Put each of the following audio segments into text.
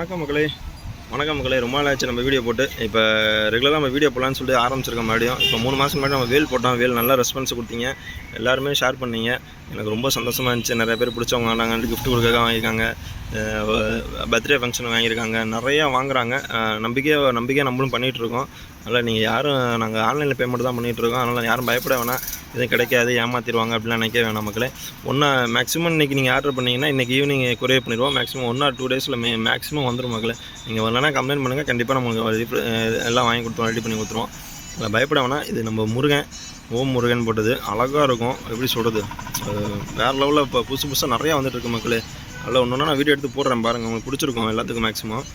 வணக்கம் மக்களே ரொம்ப நாள் ஆச்சு நம்ம வீடியோ போட்டு. இப்போ ரெகுலராக நம்ம வீடியோ போடலான்னு சொல்லிட்டு ஆரம்பிச்சிருக்கோம். மறுபடியும் இப்போ 3 மாதம் முன்னாடி நம்ம வேல் போட்டோம். வேல் நல்லா ரெஸ்பான்ஸ் கொடுத்தீங்க, எல்லாருமே ஷேர் பண்ணீங்க. எனக்கு ரொம்ப சந்தோஷமாக இருந்துச்சு. நிறைய பேர் பிடிச்சவங்க நாங்கள் கிஃப்ட் கொடுக்க வாங்கியிருக்காங்க, பர்த்டே ஃபங்க்ஷன் வாங்கியிருக்காங்க, நிறையா வாங்குறாங்க. நம்பிக்கையாக நம்மளும் பண்ணிகிட்ருக்கோம். அதனால் நீங்கள் யாரும் நாங்கள் ஆன்லைனில் பேமெண்ட் தான் பண்ணிகிட்ருக்கோம். அதனால் யாரும் பயப்பட வேணாம், எதுவும் கிடைக்காது ஏமாற்றிடுவாங்க அப்படிலாம் நினைக்க வேணாம் மக்களே. மேக்ஸிமம் இன்றைக்கி நீங்கள் ஆர்டர் பண்ணிங்கன்னா இன்றைக்கி ஈவினிங் கொரியர் பண்ணிடுவோம். மேக்ஸிமம் 1 or 2 டேஸில் மேக்ஸிமம் வந்துடும் மக்களே. நீங்கள் வரலன்னா கம்ப்ளைண்ட் பண்ணுங்கள், கண்டிப்பாக நமக்கு எல்லாம் வாங்கி கொடுத்துருவோம், ரெடி பண்ணி கொடுத்துருவோம். அதில் பயப்பட வேணாம். இது நம்ம முருகன், ஓம் முருகன் போட்டது அழகாக இருக்கும். எப்படி சொல்கிறது, வேறு லெவலில் இப்போ புதுசாக நிறையா வந்துட்டுருக்கு மக்களே. அதில் ஒன்று நான் வீடியோ எடுத்து போடுறேன் பாருங்கள், உங்களுக்கு பிடிச்சிருக்கும் எல்லாத்துக்கும் மேக்ஸிமம்.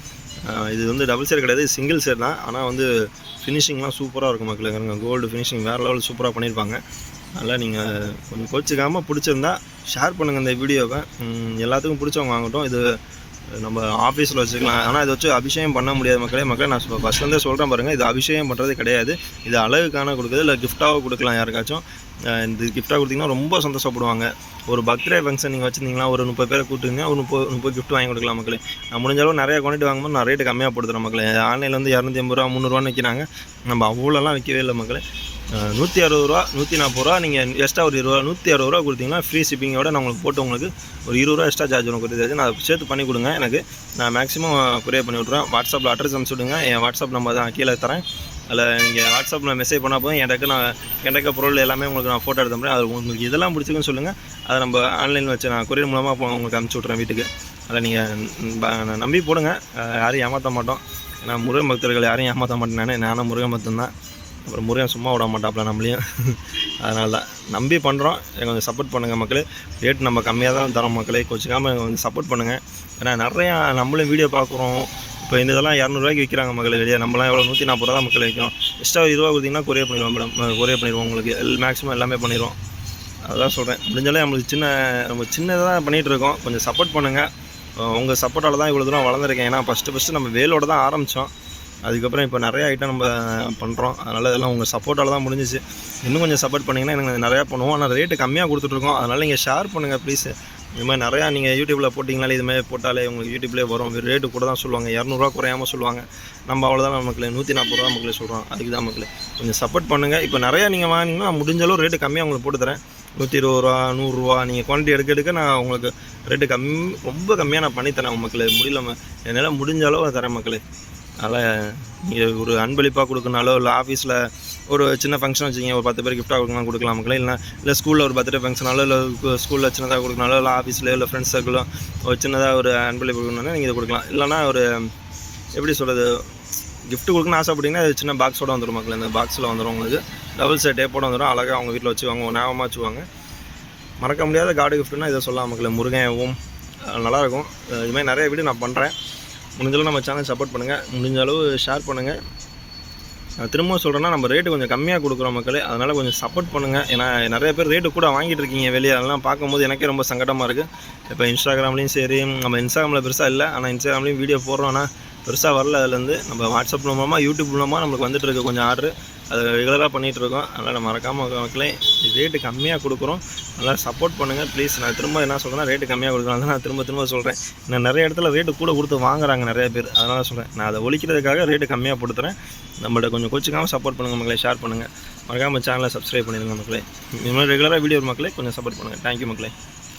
இது டபுள் ஷேர் கிடையாது, சிங்கிள் ஷேர் தான். ஆனால் ஃபினிஷிங்லாம் சூப்பராக இருக்கும் மக்களே. கோல்டு ஃபினிஷிங் வேறு லெவல் சூப்பராக பண்ணியிருப்பாங்க. அதனால் நீங்கள் கொஞ்சம் கோச்சிக்காமல் பிடிச்சிருந்தா ஷேர் பண்ணுங்கள் இந்த வீடியோவை. எல்லாத்துக்கும் பிடிச்சவங்க வாங்கட்டும். இது நம்ம ஆஃபீஸில் வச்சுக்கலாம். ஆனால் இதை வச்சு அபிஷேகம் பண்ண முடியாது மக்களே. நான் ஃபஸ்ட்லேருந்தே சொல்கிறேன் பாருங்கள், இது அபிஷேகம் பண்ணுறது கிடையாது. இது அழகுக்கான கொடுக்குறது, இல்லை கிஃப்டாக கொடுக்கலாம் யாருக்காச்சும். இந்த கிஃப்டாக கொடுத்தீங்கன்னா ரொம்ப சந்தோஷப்படுவாங்க. ஒரு பர்த்டே ஃபங்க்ஷன் நீங்கள் வச்சுருந்தீங்கன்னா ஒரு 30 பேரை கூப்பிட்டுங்க, ஒரு 30 கிஃப்ட் வாங்கி கொடுக்கலாம் மக்களே. நான் முடிஞ்சாலும் நிறையா குவான்டிட்டி வாங்கும்போது நான் ரேட்டு கம்மியாக போடுறேன் மக்களே. ஆன்லைனில் 250 ரூபா 300 விற்கிறாங்க. நம்ம அவ்வளோலாம் விற்கவே இல்லை மக்களே. 160 ரூபா 140 ரூபா. நீங்கள் எக்ஸ்ட்ரா ஒரு 20 160 ரூபா கொடுத்தீங்கன்னா ஃப்ரீ ஷிப்பிங்கோட நான் உங்களுக்கு போட்டு உங்களுக்கு ஒரு 20 ரூபா எக்ஸ்ட்ரா சார்ஜ் வரும். கொடுத்து நான் சேர்த்து பண்ணி கொடுங்க எனக்கு. நான் மேக்ஸிமம் கொரியர் பண்ணி விட்ருவேன். வாட்ஸ்அப்பில் அட்ரஸ் அனுப்பிச்சி விடுங்க. என் வாட்ஸ்அப் நம்பர் தான் கீழே தரேன். அதில் நீங்கள் வாட்ஸ்அப்பில் மெசேஜ் பண்ணால் போதும். எனக்கு பொருள் எல்லாமே உங்களுக்கு நான் ஃபோட்டோ எடுத்து தரேன். அது உங்களுக்கு இதெல்லாம் பிடிச்சிக்குன்னு சொல்லுங்கள். அதை நம்ம ஆன்லைனில் வச்சு நான் கொரியர் மூலமாக உங்களுக்கு அனுப்பிச்சி விட்றேன் வீட்டுக்கு. அதில் நீங்கள் நம்பி போடுங்க, யாரையும் ஏமாற்ற மாட்டோம். ஏன்னா முருகன் பக்தர்கள் யாரையும் ஏமாற்ற மாட்டேன். நானும் முருகன் பக்தன் தான். அப்புறம் முருகன் சும்மா விட மாட்டாப்புல நம்மளையும். அதனால தான் நம்பி பண்ணுறோம். கொஞ்சம் சப்போர்ட் பண்ணுங்கள் மக்களே. ரேட் நம்ம கம்மியாக தான் தரோம் மக்களே. கொஞ்சம் கொஞ்சம் சப்போர்ட் பண்ணுங்கள். ஏன்னா நிறையா நம்மளும் வீடியோ பார்க்குறோம். இப்போ இதெல்லாம் 200 ரூபாய்க்கு விற்கிறாங்க மக்களே வெளியே. நம்மளாம் எவ்வளோ 140 ரூபா தான் மக்கள் விற்கிறோம். எக்ஸ்ட்ரா 20 ரூபா கொடுத்தீங்கன்னா கொரியர் பண்ணிடுவோம் மேடம். கொரியர் பண்ணிடுவோம் உங்களுக்கு. மேக்ஸிமம் எல்லாமே பண்ணிடுவோம். அதுதான் சொல்கிறேன். முடிஞ்சாலே நம்மளுக்கு நம்ம சின்னதாக தான் பண்ணிகிட்ருக்கோம். கொஞ்சம் சப்போர்ட் பண்ணுங்கள். உங்கள் சப்போர்ட்டால் தான் இவ்வளோ தூரம் வளர்ந்துருக்கேன். ஏன்னா ஃபஸ்ட்டு நம்ம வேலோடு தான் ஆரம்பித்தோம். அதுக்கப்புறம் இப்போ நிறையா ஐட்டம் நம்ம பண்ணுறோம். அதனால் இதெல்லாம் உங்கள் சப்போர்ட்டால் தான் முடிஞ்சிச்சு. இன்னும் கொஞ்சம் சப்போர்ட் பண்ணிங்கன்னா எனக்கு நிறையா பண்ணுவோம். ஆனால் ரேட்டு கம்மியாக கொடுத்துட்ருக்கோம். அதனால் நீங்கள் ஷேர் பண்ணுங்கள் ப்ளீஸ். இது மாதிரி நிறையா நீங்கள் யூடியூப்பில் போட்டிங்கனாலே இதுமாதிரி போட்டாலே உங்களுக்கு யூடியூப்லேயே வரும். ரேட்டு கூட தான் சொல்லுவாங்க, 200 ரூபா குறையாமல் சொல்லுவாங்க. நம்ம அவ்வளோதான் மக்களே, 140 ரூபா மக்களே சொல்கிறோம். அதுக்கு தான் மக்களே கொஞ்சம் சப்போர்ட் பண்ணுங்கள். இப்போ நிறையா நீங்கள் வாங்கினீங்கன்னா முடிஞ்சளவு ரேட்டு கம்மியாக உங்களுக்கு போட்டு தரேன். 120 ரூபா 100 ரூபா நீங்கள் குவான்டிட்டி எடுக்க நான் உங்களுக்கு ரேட்டு ரொம்ப கம்மியாக நான் பண்ணித்தரேன் மக்களே. என்னால் முடிஞ்ச அளவு தரேன் மக்களே. அதனால் நீங்கள் ஒரு அன்பளிப்பாக கொடுக்கனாலோ, இல்லை ஆஃபீஸில் ஒரு சின்ன ஃபங்க்ஷன் வச்சுக்கிங்க, ஒரு 10 பேர் கிஃப்ட்டாக கொடுக்கலாம் மக்களே. இல்லை ஸ்கூலில் ஒரு பர்த்டே ஃபங்க்ஷனாலோ, இல்லை ஸ்கூலில் சின்னதாக கொடுக்கனாலோ, இல்லை ஆஃபீஸில் இல்லை ஃப்ரெண்ட்ஸ் சர்க்கிளோ ஒரு சின்னதாக ஒரு அன்பளிப்பு கொடுக்கணுன்னா நீங்கள் இதை கொடுக்கலாம். இல்லைனா ஒரு எப்படி சொல்கிறது, கிஃப்ட் கொடுக்கணும்னு ஆசைப்பட்டீங்கன்னா அது சின்ன பாக்ஸோடு வந்துடும் மக்களே. இந்த பாக்ஸில் வந்துடும் உங்களுக்கு டபுள் செட் டேப்போடு வந்துடும். அழகாக அவங்க வீட்டில் வச்சுவாங்க, ஞாபகமாக வச்சுவாங்க. மறக்க முடியாத கார்டு கிஃப்ட்னா இதை சொல்லலாம் மக்களே. முருகன் ஓம் நல்லாயிருக்கும். இதுமாதிரி நிறைய வீடியோ நான் பண்ணுறேன். முடிஞ்சளவு நம்ம சேனல் சப்போர்ட் பண்ணுங்கள், முடிஞ்ச அளவு ஷேர் பண்ணுங்கள். நான் திரும்ப சொல்கிறேன்னா நம்ம ரேட்டு கொஞ்சம் கம்மியாக கொடுக்குறோம் மக்களே. அதனால் கொஞ்சம் சப்போர்ட் பண்ணுங்கள். ஏன்னா நிறைய பேர் ரேட்டு கூட வாங்கிட்டு இருக்கீங்க வெளியே. அதெல்லாம் பார்க்கும்போது எனக்கே ரொம்ப சங்கடமாக இருக்குது. இப்போ இன்ஸ்டாகிராம்லேயும் சரி, நம்ம இன்ஸ்டாகிராமில் பெருசாக இல்லை, ஆனால் இன்ஸ்டாகிராம்லேயும் வீடியோ போடுறோன்னா பெருசாக வரல. அதுலேருந்து நம்ம வாட்ஸ்அப் மூலமாக யூடியூப் மூலமாக நம்மளுக்கு வந்துட்டு இருக்குது கொஞ்சம் ஆர்டரு. அதை ரெகுலராக பண்ணிகிட்ருக்கோம். அதனால் நம்ம மறக்காமல் மக்களே ரேட்டு கம்மியாக கொடுக்குறோம். நல்லா சப்போர்ட் பண்ணுங்கள் ப்ளீஸ். நான் திரும்ப என்ன சொல்கிறேன்னா ரேட்டு கம்மியாக கொடுக்குறோம். அதனால் நான் திரும்ப சொல்கிறேன். நான் நிறைய இடத்துல ரேட்டு கூட கொடுத்து வாங்குறாங்க நிறைய பேர். அதனால் சொல்கிறேன், நான் அதை ஒழிக்கிறதுக்காக ரேட்டு கம்மியாக கொடுத்துறேன். நம்மள்ட்ட கொஞ்சம் கோச்சிக்காமல் சப்போர்ட் பண்ணுங்கள் மக்களே. ஷேர் பண்ணுங்கள். மறக்காமல் சேனலை சப்ஸ்கிரைப் பண்ணிடுங்க மக்களே. இது மாதிரி ரெகுலராக வீடியோ மக்களே கொஞ்சம் சப்போர்ட் பண்ணுங்கள். தேங்க்யூ மக்களே.